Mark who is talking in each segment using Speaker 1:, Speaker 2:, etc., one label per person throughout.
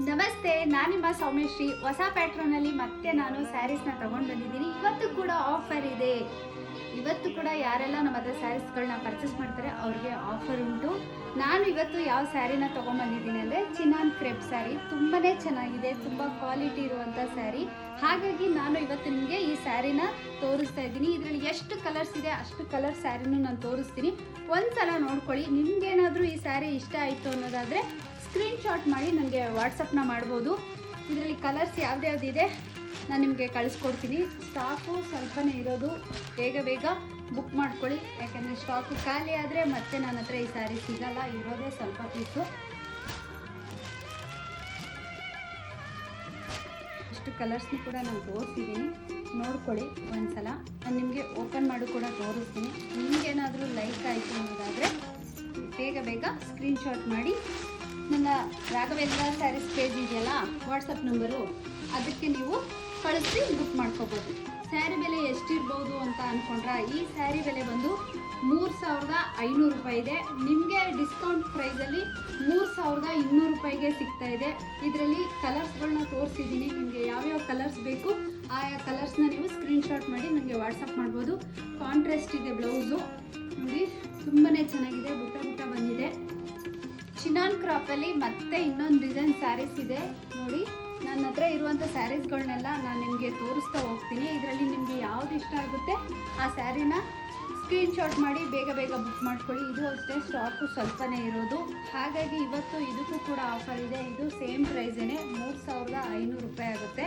Speaker 1: ನಮಸ್ತೆ, ನಾನು ನಿಮ್ಮ ಸೌಮ್ಯಶ್ರೀ. ಹೊಸ ಪ್ಯಾಟ್ರನಲ್ಲಿ ಮತ್ತೆ ನಾನು ಸ್ಯಾರೀಸ್ನ ತಗೊಂಡು ಬಂದಿದ್ದೀನಿ. ಇವತ್ತು ಕೂಡ ಆಫರ್ ಇದೆ. ಇವತ್ತು ಕೂಡ ಯಾರೆಲ್ಲ ನಮ್ಮ ಹತ್ರ ಸ್ಯಾರೀಸ್ಗಳನ್ನ ಪರ್ಚೇಸ್ ಮಾಡ್ತಾರೆ ಅವ್ರಿಗೆ ಆಫರ್ ಉಂಟು. ನಾನು ಇವತ್ತು ಯಾವ ಸ್ಯಾರಿನ ತೊಗೊಂಬಂದಿದ್ದೀನಿ ಅಂದರೆ ಚಿನಾನ್ ಕ್ರೇಪ್ ಸ್ಯಾರಿ. ತುಂಬಾ ಚೆನ್ನಾಗಿದೆ, ತುಂಬ ಕ್ವಾಲಿಟಿ ಇರುವಂಥ ಸ್ಯಾರಿ. ಹಾಗಾಗಿ ನಾನು ಇವತ್ತು ನಿಮಗೆ ಈ ಸ್ಯಾರಿನ ತೋರಿಸ್ತಾ ಇದ್ದೀನಿ. ಇದರಲ್ಲಿ ಎಷ್ಟು ಕಲರ್ಸ್ ಇದೆ ಅಷ್ಟು ಕಲರ್ ಸ್ಯಾರಿನೂ ನಾನು ತೋರಿಸ್ತೀನಿ. ಒಂದ್ಸಲ ನೋಡ್ಕೊಳ್ಳಿ. ನಿಮ್ಗೇನಾದರೂ ಈ ಸ್ಯಾರಿ ಇಷ್ಟ ಆಯಿತು ಅನ್ನೋದಾದರೆ ಸ್ಕ್ರೀನ್ಶಾಟ್ ಮಾಡಿ ನನಗೆ ವಾಟ್ಸಪ್ನ ಮಾಡ್ಬೋದು. ಇದರಲ್ಲಿ ಕಲರ್ಸ್ ಯಾವ್ದ್ಯಾವ್ದಿದೆ ನಾನು ನಿಮಗೆ ಕಳಿಸ್ಕೊಡ್ತೀನಿ. ಸ್ಟಾಕು ಸ್ವಲ್ಪನೇ ಇರೋದು, ಬೇಗ ಬುಕ್ ಮಾಡ್ಕೊಳ್ಳಿ. ಯಾಕೆಂದರೆ ಸ್ಟಾಕು ಖಾಲಿ ಆದರೆ ಮತ್ತೆ ನನ್ನ ಹತ್ರ ಈ ಸ್ಯಾರಿ ಸಿಗಲ್ಲ, ಇರೋದೇ ಸ್ವಲ್ಪ ಪೀಸು. ಇಷ್ಟು ಕಲರ್ಸ್ನು ಕೂಡ ನಾನು ತೋರಿಸಿದ್ದೀನಿ, ನೋಡ್ಕೊಳ್ಳಿ ಒಂದ್ಸಲ. ನಾನು ನಿಮಗೆ ಓಪನ್ ಮಾಡಿ ಕೂಡ ತೋರಿಸ್ತೀನಿ. ನಿಮಗೇನಾದರೂ ಲೈಕ್ ಆಯಿತು ಅನ್ನೋದಾದರೆ ಬೇಗ ಸ್ಕ್ರೀನ್ಶಾಟ್ ಮಾಡಿ ನನ್ನ ರಾಘವೇಂದ್ರ ಸ್ಯಾರೀಸ್ ಪೇಜ್ ಇದೆಯಲ್ಲ, ವಾಟ್ಸಪ್ ನಂಬರು, ಅದಕ್ಕೆ ನೀವು ಕಳಿಸಿ ಬುಕ್ ಮಾಡ್ಕೋಬೋದು. ಸ್ಯಾರಿ ಬೆಲೆ ಎಷ್ಟಿರ್ಬೋದು ಅಂತ ಅಂದ್ಕೊಂಡ್ರೆ ಈ ಸ್ಯಾರಿ ಬೆಲೆ ಬಂದು 3500 ರೂಪಾಯಿ ಇದೆ. ನಿಮಗೆ ಡಿಸ್ಕೌಂಟ್ ಪ್ರೈಸಲ್ಲಿ 3200 ರೂಪಾಯಿಗೆ ಸಿಗ್ತಾ ಇದೆ. ಇದರಲ್ಲಿ ಕಲರ್ಸ್ಗಳನ್ನ ತೋರಿಸಿದ್ದೀನಿ. ನಿಮಗೆ ಯಾವ್ಯಾವ ಕಲರ್ಸ್ ಬೇಕು ಆಯಾ ಕಲರ್ಸ್ನ ನೀವು ಸ್ಕ್ರೀನ್ಶಾಟ್ ಮಾಡಿ ನನಗೆ ವಾಟ್ಸಪ್ ಮಾಡ್ಬೋದು. ಕಾಂಟ್ರಾಸ್ಟ್ ಇದೆ ಬ್ಲೌಸು, ನೋಡಿ ತುಂಬಾ ಚೆನ್ನಾಗಿದೆ, ಬುಟ್ಟ ಬಂದಿದೆ. ಚಿನಾನ್ ಕ್ರಾಪಲ್ಲಿ ಮತ್ತೆ ಇನ್ನೊಂದು ಡಿಸೈನ್ ಸ್ಯಾರೀಸ್ ಇದೆ ನೋಡಿ. ನನ್ನ ಹತ್ರ ಇರುವಂಥ ಸ್ಯಾರೀಸ್ಗಳನ್ನೆಲ್ಲ ನಾನು ನಿಮಗೆ ತೋರಿಸ್ತಾ ಹೋಗ್ತೀನಿ. ಇದರಲ್ಲಿ ನಿಮಗೆ ಯಾವುದು ಇಷ್ಟ ಆಗುತ್ತೆ ಆ ಸ್ಯಾರಿನ ಸ್ಕ್ರೀನ್ಶಾಟ್ ಮಾಡಿ ಬೇಗ ಬುಕ್ ಮಾಡ್ಕೊಳ್ಳಿ. ಇದು ಅಷ್ಟೇ ಸ್ಟಾಕು ಸ್ವಲ್ಪನೇ ಇರೋದು. ಹಾಗಾಗಿ ಇವತ್ತು ಇದಕ್ಕೂ ಕೂಡ ಆಫರ್ ಇದೆ. ಇದು ಸೇಮ್ ಪ್ರೈಸೇನೆ, 3500 ರೂಪಾಯಿ ಆಗುತ್ತೆ.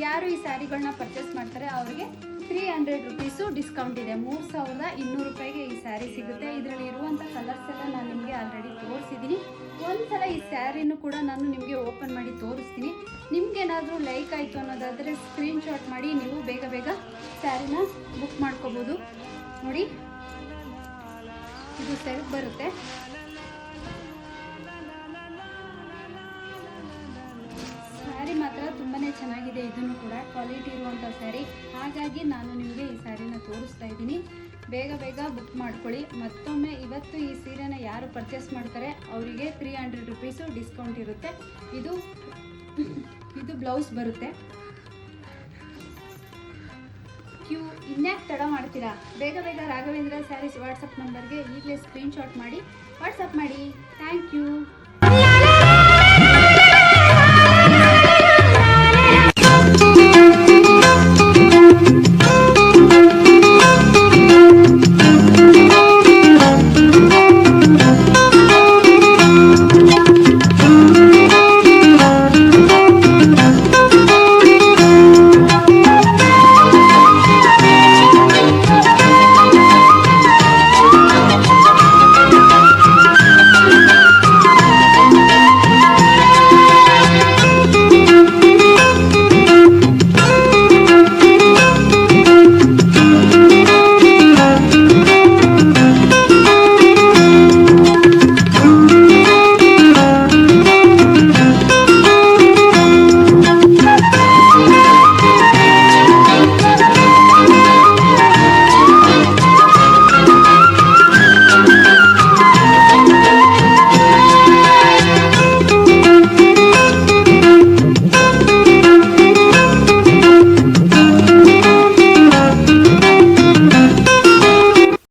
Speaker 1: ಯಾರು ಈ ಸ್ಯಾರಿಗಳನ್ನ ಪರ್ಚೇಸ್ ಮಾಡ್ತಾರೆ ಅವರಿಗೆ 300 ರುಪೀಸು ಡಿಸ್ಕೌಂಟ್ ಇದೆ. 3200 ರೂಪಾಯಿಗೆ ಈ ಸ್ಯಾರಿ ಸಿಗುತ್ತೆ. ಇದರಲ್ಲಿ ಇರುವಂಥ ಕಲರ್ಸ್ ಎಲ್ಲ ನಾನು ನಿಮಗೆ ಆಲ್ರೆಡಿ ತೋರಿಸಿದ್ದೀನಿ. ಒಂದ್ಸಲ ಈ ಸ್ಯಾರಿನೂ ಕೂಡ ನಾನು ನಿಮಗೆ ಓಪನ್ ಮಾಡಿ ತೋರಿಸ್ತೀನಿ. ನಿಮ್ಗೇನಾದರೂ ಲೈಕ್ ಆಯಿತು ಅನ್ನೋದಾದರೆ ಸ್ಕ್ರೀನ್ಶಾಟ್ ಮಾಡಿ ನೀವು ಬೇಗ ಸ್ಯಾರಿನ ಬುಕ್ ಮಾಡ್ಕೋಬೋದು. ನೋಡಿ, ಇದು ಸೆಲ್ಫ್ ಬರುತ್ತೆ. ಸ್ಯಾರಿ ಮಾತ್ರ ತುಂಬಾ ಚೆನ್ನಾಗಿದೆ. ಇದನ್ನು ಕೂಡ ಕ್ವಾಲಿಟಿ ಇರುವಂಥ ಸ್ಯಾರಿ. ಹಾಗಾಗಿ ನಾನು ನಿಮಗೆ ಈ ಸ್ಯಾರಿನ ತೋರಿಸ್ತಾ ಇದ್ದೀನಿ. ಬೇಗ ಬುಕ್ ಮಾಡ್ಕೊಳ್ಳಿ. ಮತ್ತೊಮ್ಮೆ ಇವತ್ತು ಈ ಸೀರೆನ ಯಾರು ಪರ್ಚೇಸ್ ಮಾಡ್ತಾರೆ ಅವರಿಗೆ 300 ರುಪೀಸು ಡಿಸ್ಕೌಂಟ್ ಇರುತ್ತೆ. ಇದು ಬ್ಲೌಸ್ ಬರುತ್ತೆ. ಇನ್ಯಾಕೆ ತಡ ಮಾಡ್ತೀರಾ? ಬೇಗ ರಾಘವೇಂದ್ರ ಸ್ಯಾರೀಸ್ ವಾಟ್ಸಪ್ ನಂಬರ್ಗೆ ಈಗಲೇ ಸ್ಕ್ರೀನ್ಶಾಟ್ ಮಾಡಿ ವಾಟ್ಸಪ್ ಮಾಡಿ. Thank you.